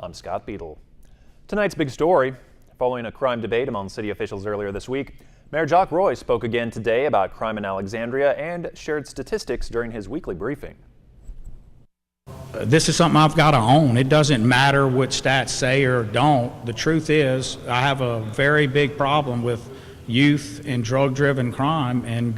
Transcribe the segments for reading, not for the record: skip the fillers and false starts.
I'm Scott Beadle. Tonight's big story. Following a crime debate among city officials earlier this week, Mayor Jacques Roy spoke again today about crime in Alexandria and shared statistics during his weekly briefing. This is something I've got to own. It doesn't matter what stats say or don't. The truth is, I have a very big problem with youth and drug-driven crime and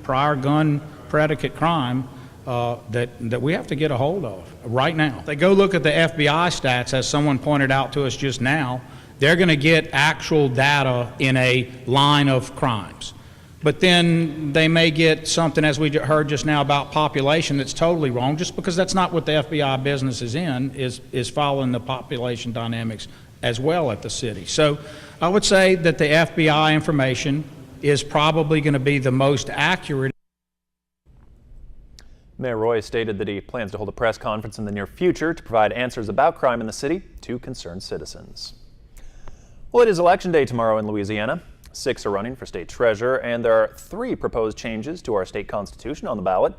prior gun predicate crime that we have to get a hold of right now. If they go look at the FBI stats, as someone pointed out to us just now, they're going to get actual data in a line of crimes. But then they may get something, as we heard just now, about population that's totally wrong, just because that's not what the FBI business is in, is following the population dynamics as well at the city. So I would say that the FBI information is probably going to be the most accurate. Mayor Roy stated that he plans to hold a press conference in the near future to provide answers about crime in the city to concerned citizens. Well, it is Election Day tomorrow in Louisiana. 6 are running for state treasurer, and there are 3 proposed changes to our state constitution on the ballot.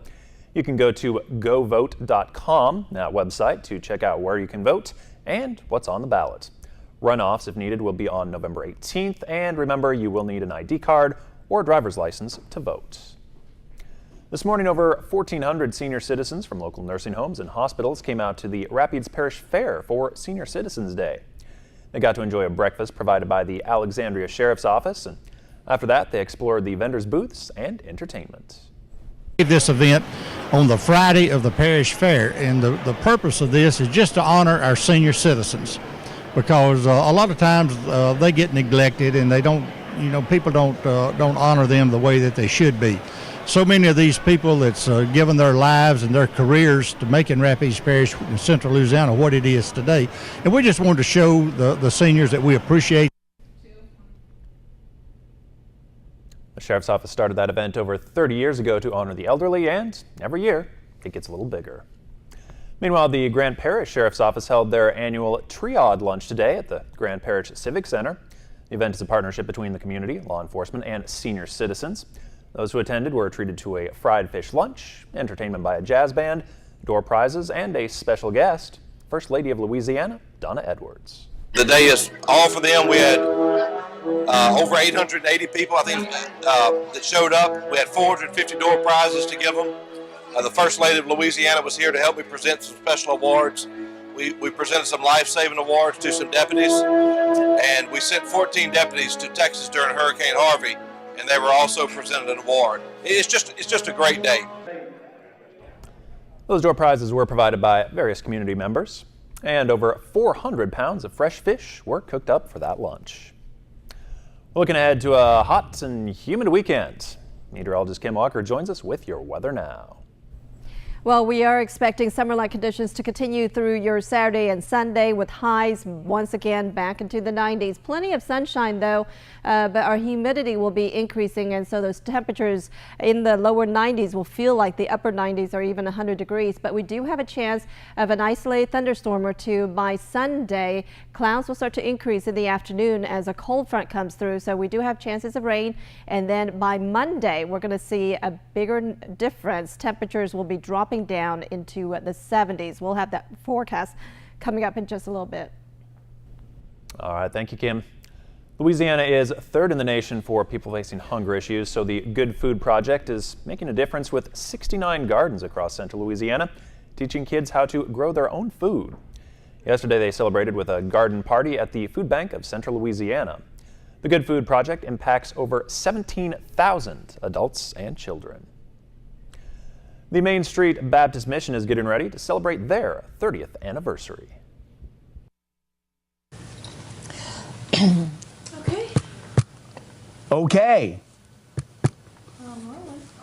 You can go to govote.com, that website, to check out where you can vote and what's on the ballot. Runoffs, if needed, will be on November 18th, and remember, you will need an ID card or a driver's license to vote. This morning, over 1,400 senior citizens from local nursing homes and hospitals came out to the Rapides Parish Fair for Senior Citizens Day. They got to enjoy a breakfast provided by the Alexandria Sheriff's Office, and after that, they explored the vendors' booths and entertainment. This event on the Friday of the Parish Fair, and the purpose of this is just to honor our senior citizens, because a lot of times they get neglected and they don't, people don't honor them the way that they should be. So many of these people that's given their lives and their careers to making Rapides Parish in central Louisiana what it is today. And we just wanted to show the seniors that we appreciate. The Sheriff's Office started that event over 30 years ago to honor the elderly, and every year it gets a little bigger. Meanwhile, the Grand Parish Sheriff's Office held their annual Triad lunch today at the Grand Parish Civic Center. The event is a partnership between the community, law enforcement, and senior citizens. Those who attended were treated to a fried fish lunch, entertainment by a jazz band, door prizes, and a special guest, First Lady of Louisiana, Donna Edwards. The day is all for them. We had over 880 people, I think, that showed up. We had 450 door prizes to give them. The First Lady of Louisiana was here to help me present some special awards. We presented some life-saving awards to some deputies, and we sent 14 deputies to Texas during Hurricane Harvey, and they were also presented an award. It's just a great day. Those door prizes were provided by various community members, and over 400 pounds of fresh fish were cooked up for that lunch. Looking ahead to a hot and humid weekend, meteorologist Kim Walker joins us with your weather now. Well, we are expecting summer-like conditions to continue through your Saturday and Sunday, with highs once again back into the 90s. Plenty of sunshine, though, but our humidity will be increasing, and so those temperatures in the lower 90s will feel like the upper 90s or even 100 degrees. But we do have a chance of an isolated thunderstorm or two by Sunday. Clouds will start to increase in the afternoon as a cold front comes through, so we do have chances of rain. And then by Monday, we're going to see a bigger difference. Temperatures will be dropping down into the 70s. We'll have that forecast coming up in just a little bit. All right, thank you, Kim. Louisiana is third in the nation for people facing hunger issues, so the Good Food Project is making a difference with 69 gardens across central Louisiana, teaching kids how to grow their own food. Yesterday, they celebrated with a garden party at the Food Bank of Central Louisiana. The Good Food Project impacts over 17,000 adults and children. The Main Street Baptist Mission is getting ready to celebrate their 30th anniversary. Okay.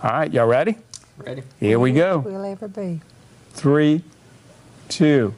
All right, y'all ready? Ready. Here we go. We'll ever be. 3, 2.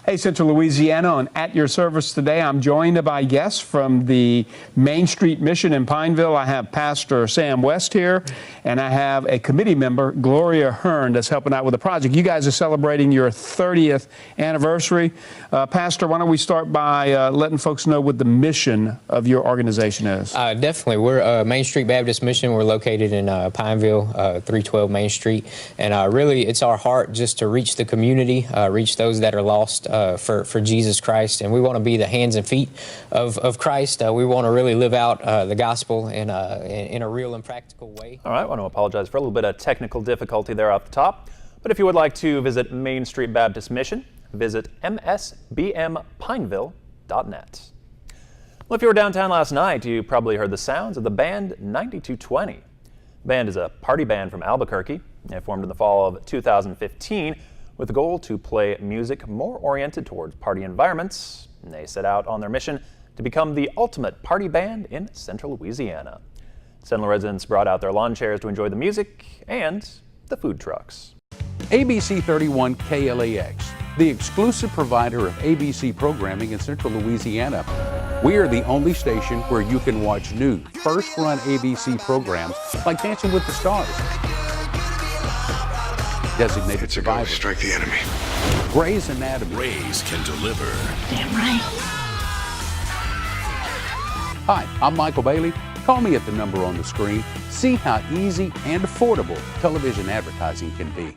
Hey, Central Louisiana, on At Your Service today, I'm joined by guests from the Main Street Mission in Pineville. I have Pastor Sam West here, and I have a committee member, Gloria Hearn, that's helping out with the project. You guys are celebrating your 30th anniversary. Pastor, why don't we start by letting folks know what the mission of your organization is? Definitely. We're Main Street Baptist Mission. We're located in Pineville, 312 Main Street. And really, it's our heart just to reach the community, reach those that are lost for Jesus Christ, and we want to be the hands and feet of Christ. We want to really live out the gospel in a real and practical way. All right, I want to apologize for a little bit of technical difficulty there off the top. But if you would like to visit Main Street Baptist Mission, visit msbmpineville.net. Well, if you were downtown last night, you probably heard the sounds of the band 9220. The band is a party band from Albuquerque. They formed in the fall of 2015 with the goal to play music more oriented towards party environments. And they set out on their mission to become the ultimate party band in Central Louisiana. Central residents brought out their lawn chairs to enjoy the music and the food trucks. ABC 31 KLAX, the exclusive provider of ABC programming in Central Louisiana. We are the only station where you can watch new, first-run ABC programs like Dancing with the Stars, Designated Survivor, Strike the enemy. Grey's Anatomy. Rays can deliver. Damn right. Hi, I'm Michael Bailey. Call me at the number on the screen. See how easy and affordable television advertising can be.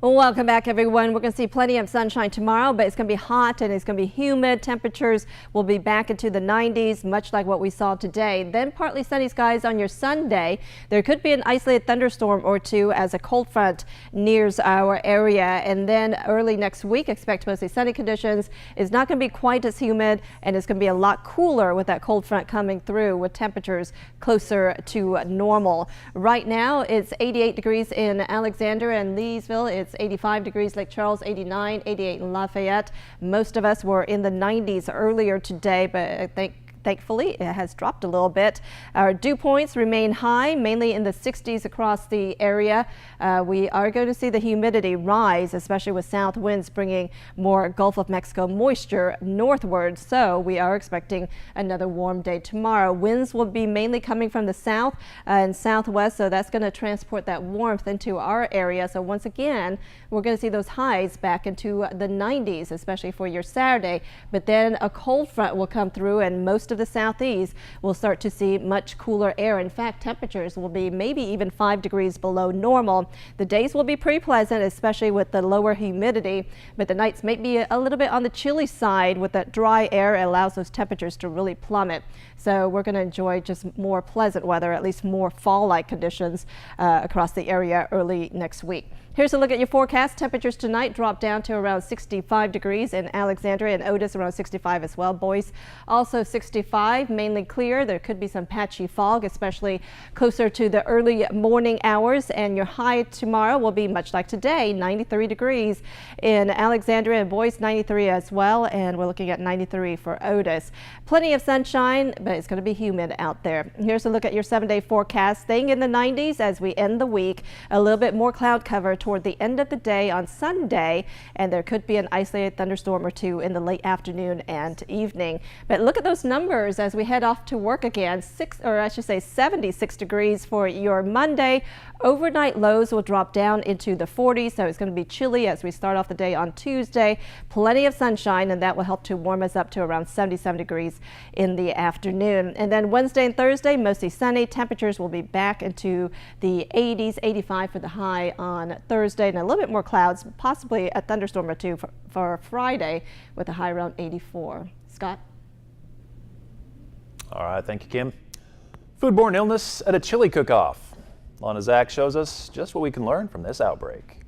Welcome back, everyone. We're going to see plenty of sunshine tomorrow, but it's going to be hot and it's going to be humid. Temperatures will be back into the 90s, much like what we saw today. Then partly sunny skies on your Sunday. There could be an isolated thunderstorm or two as a cold front nears our area. And then early next week, expect mostly sunny conditions. It's not going to be quite as humid, and it's going to be a lot cooler with that cold front coming through, with temperatures closer to normal. Right now, it's 88 degrees in Alexander and Leesville. It's 85 degrees Lake Charles, 89, 88 in Lafayette. Most of us were in the 90s earlier today, but I think thankfully, it has dropped a little bit. Our dew points remain high, mainly in the 60s across the area. We are going to see the humidity rise, especially with south winds bringing more Gulf of Mexico moisture northward. So we are expecting another warm day tomorrow. Winds will be mainly coming from the south and southwest, so that's going to transport that warmth into our area. So once again, we're going to see those highs back into the 90s, especially for your Saturday. But then a cold front will come through, and most of the southeast will start to see much cooler air. In fact, temperatures will be maybe even 5 degrees below normal. The days will be pretty pleasant, especially with the lower humidity, but the nights may be a little bit on the chilly side. With that dry air, it allows those temperatures to really plummet. So we're going to enjoy just more pleasant weather, at least more fall-like conditions across the area early next week. Here's a look at your forecast. Temperatures tonight drop down to around 65 degrees in Alexandria and Otis, around 65 as well. Boise also 65, mainly clear. There could be some patchy fog, especially closer to the early morning hours. And your high tomorrow will be much like today, 93 degrees in Alexandria and Boise, 93 as well. And we're looking at 93 for Otis. Plenty of sunshine, but it's going to be humid out there. Here's a look at your 7-day forecast. Staying in the 90s as we end the week. A little bit more cloud cover toward the end of the day on Sunday, and there could be an isolated thunderstorm or two in the late afternoon and evening. But look at those numbers as we head off to work again. 76 degrees for your Monday. Overnight lows will drop down into the 40s, so it's going to be chilly as we start off the day on Tuesday. Plenty of sunshine, and that will help to warm us up to around 77 degrees in the afternoon. And then Wednesday and Thursday, mostly sunny. Temperatures will be back into the 80s, 85 for the high on Thursday, and a little bit more clouds, possibly a thunderstorm or two for Friday with a high around 84. Scott? All right, thank you, Kim. Foodborne illness at a chili cook-off. Lana Zach shows us just what we can learn from this outbreak.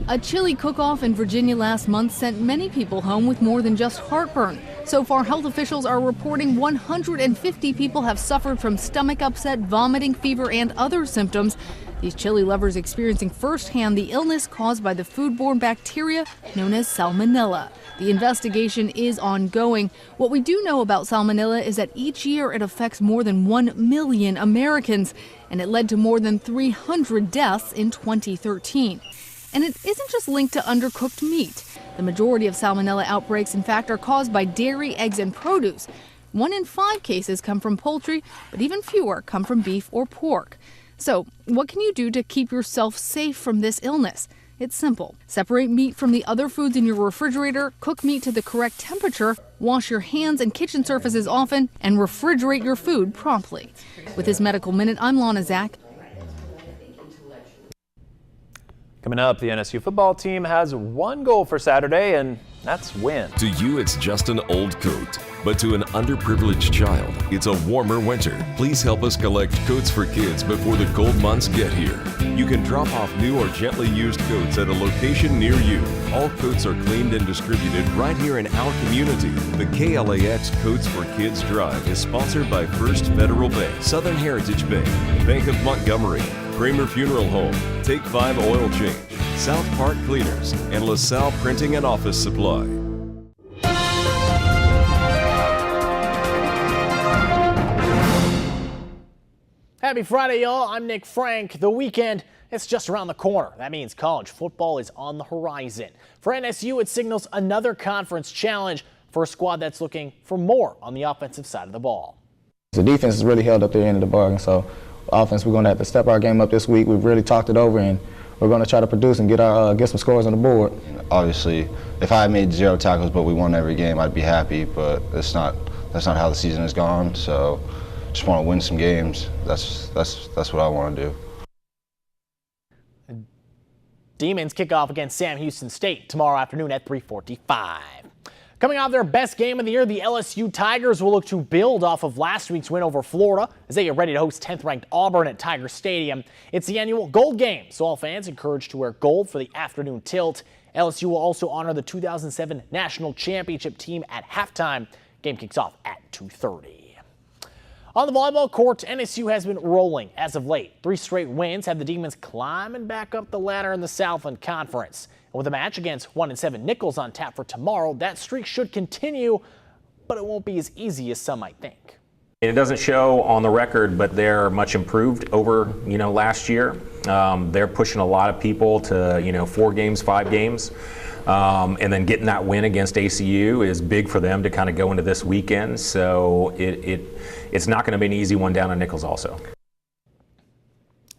A chili cook-off in Virginia last month sent many people home with more than just heartburn. So far, health officials are reporting 150 people have suffered from stomach upset, vomiting, fever, and other symptoms. These chili lovers experiencing firsthand the illness caused by the foodborne bacteria known as Salmonella. The investigation is ongoing. What we do know about Salmonella is that each year it affects more than 1 million Americans, and it led to more than 300 deaths in 2013. And it isn't just linked to undercooked meat. The majority of Salmonella outbreaks, in fact, are caused by dairy, eggs, and produce. 1 in 5 cases come from poultry, but even fewer come from beef or pork. So, what can you do to keep yourself safe from this illness? It's simple. Separate meat from the other foods in your refrigerator, cook meat to the correct temperature, wash your hands and kitchen surfaces often, and refrigerate your food promptly. With this Medical Minute, I'm Lana Zach, Coming up, the NSU football team has one goal for Saturday, and that's win. To you, it's just an old coat. But to an underprivileged child, it's a warmer winter. Please help us collect coats for kids before the cold months get here. You can drop off new or gently used coats at a location near you. All coats are cleaned and distributed right here in our community. The KLAX Coats for Kids Drive is sponsored by First Federal Bank, Southern Heritage Bank, Bank of Montgomery, Kramer Funeral Home, Take 5 Oil Change, South Park Cleaners, and LaSalle Printing and Office Supply. Happy Friday, y'all. I'm Nick Frank. The weekend, it's just around the corner. That means college football is on the horizon. For NSU, it signals another conference challenge for a squad that's looking for more on the offensive side of the ball. The defense has really held up their end of the bargain, so offense, we're going to have to step our game up this week. We've really talked it over, and we're going to try to produce and get some scores on the board. Obviously, if I made 0 tackles but we won every game, I'd be happy, but that's not how the season has gone, so just want to win some games. That's what I want to do. Demons kick off against Sam Houston State tomorrow afternoon at 3:45. Coming off their best game of the year, the LSU Tigers will look to build off of last week's win over Florida as they get ready to host 10th-ranked Auburn at Tiger Stadium. It's the annual Gold Game, so all fans encouraged to wear gold for the afternoon tilt. LSU will also honor the 2007 National Championship team at halftime. Game kicks off at 2:30. On the volleyball court, NSU has been rolling as of late. 3 straight wins have the Demons climbing back up the ladder in the Southland Conference. And with a match against 1-7 Nichols on tap for tomorrow, that streak should continue, but it won't be as easy as some might think. It doesn't show on the record, but they're much improved over, last year. They're pushing a lot of people to, 4 games, 5 games. And then getting that win against ACU is big for them to kind of go into this weekend. So it's not going to be an easy one down in Nichols also.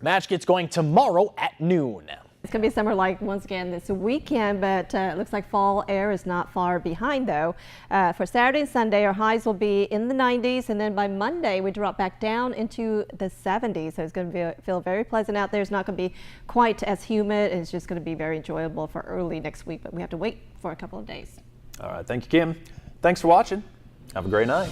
Match gets going tomorrow at noon. It's going to be summer like once again this weekend, but it looks like fall air is not far behind though. For Saturday and Sunday, our highs will be in the 90s, and then by Monday we drop back down into the 70s. So it's going to feel very pleasant out there. It's not going to be quite as humid. It's just going to be very enjoyable for early next week, but we have to wait for a couple of days. All right, thank you, Kim. Thanks for watching. Have a great night.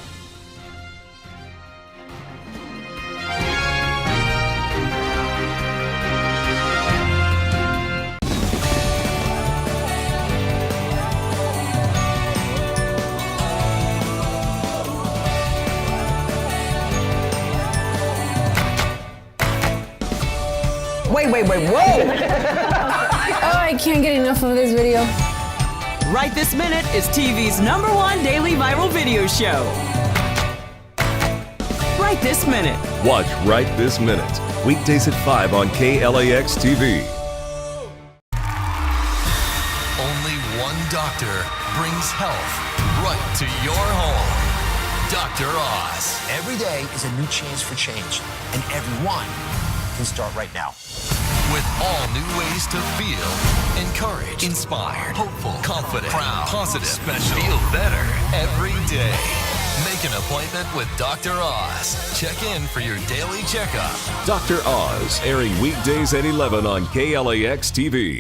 Wait, whoa! Oh, I can't get enough of this video. Right This Minute is TV's #1 daily viral video show. Right This Minute. Watch Right This Minute, weekdays at 5 on KLAX TV. Only one doctor brings health right to your home. Dr. Oz. Every day is a new chance for change, and everyone can start right now. With all new ways to feel encouraged, inspired, hopeful, confident, proud, positive, special, feel better every day. Make an appointment with Dr. Oz. Check in for your daily checkup. Dr. Oz, airing weekdays at 11 on KLAX TV.